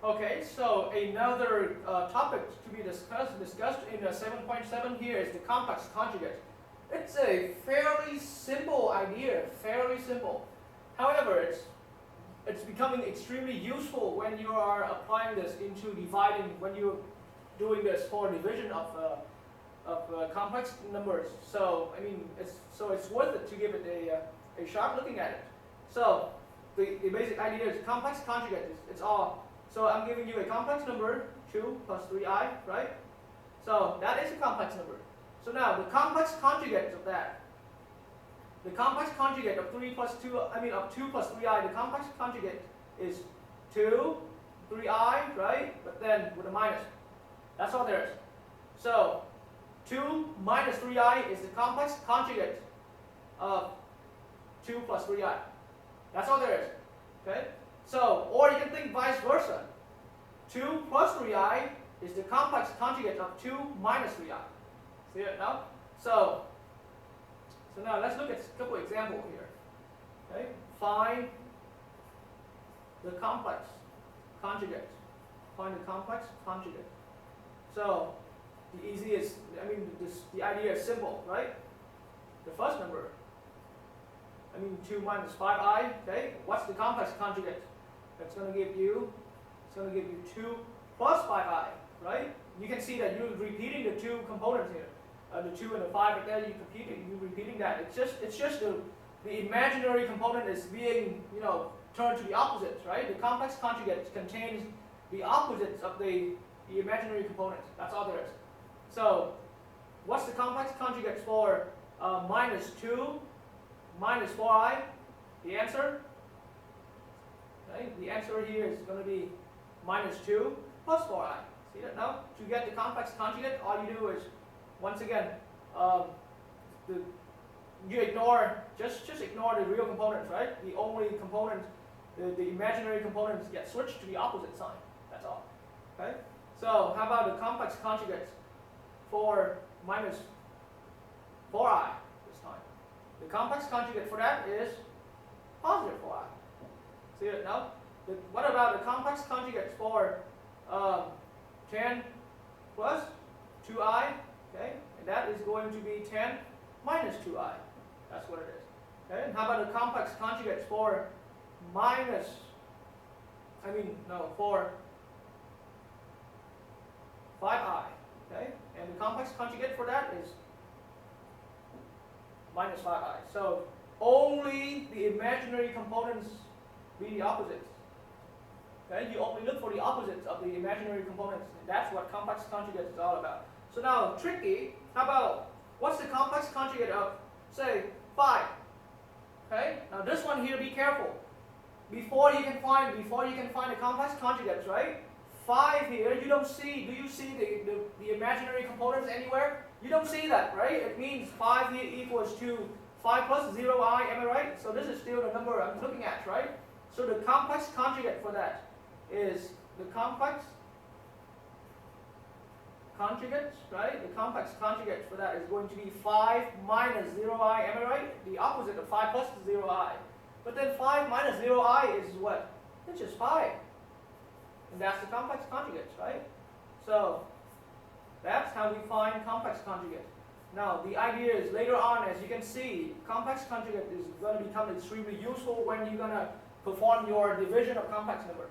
Okay, so another topic to be discussed in 7.7 here is the complex conjugate. It's a fairly simple idea, fairly simple. However, it's becoming extremely useful when you are applying this into dividing, when you're doing this for division of complex numbers. So I mean, it's worth it to give it a shot looking at it. So the basic idea is complex conjugate. It's all. So I'm giving you a complex number, 2 plus 3i, right? So that is a complex number. So now the complex conjugate of that, the complex conjugate of 2 plus 3i, the complex conjugate is 2, 3i, right? But then with a minus. That's all there is. So 2 minus 3i is the complex conjugate of 2 plus 3i. That's all there is. Okay? So, or you can think vice versa. 2 plus 3i is the complex conjugate of 2 minus 3i. See it now? So now let's look at a couple examples here. Okay? Find the complex conjugate. Find the complex conjugate. So the easiest, the idea is simple, right? The first number, 2 minus 5i, okay? What's the complex conjugate? It's going to give you 2 plus 5i, right? You can see that you're repeating the two components here. The 2 and the 5 right there, you're repeating that. It's just the imaginary component is being, turned to the opposites, right? The complex conjugate contains the opposites of the imaginary component. That's all there is. So, what's the complex conjugate for minus 2 minus 4i? The answer? Okay, the answer here is going to be minus 2 plus 4i. See that now? To get the complex conjugate, all you do is, once again, you ignore, just ignore the real components, right? The only component, the imaginary components get switched to the opposite sign. That's all. Okay? So how about the complex conjugate for minus 4i this time? The complex conjugate for that is positive 4i. See it now? What about the complex conjugate for 10 plus 2i? Okay, and that is going to be 10 minus 2i. That's what it is. Okay, and how about the complex conjugates for for 5i? Okay, and the complex conjugate for that is minus 5i. So only the imaginary components be the opposites. Okay, you only look for the opposites of the imaginary components. And that's what complex conjugate is all about. So now, tricky, how about, what's the complex conjugate of, say, 5? Okay, now this one here, be careful. Before you can find the complex conjugates, right? 5 here, do you see the imaginary components anywhere? You don't see that, right? It means 5 here equals to 5 plus 0i, am I right? So this is still the number I'm looking at, right? So the complex conjugate for that is the complex conjugate, right? The complex conjugate for that is going to be 5 minus 0i, am I right? The opposite of 5 plus 0i. But then 5 minus 0i is what? It's just 5. And that's the complex conjugate, right? So that's how we find complex conjugate. Now the idea is later on, as you can see, complex conjugate is going to become extremely useful when you're going to perform your division of complex numbers.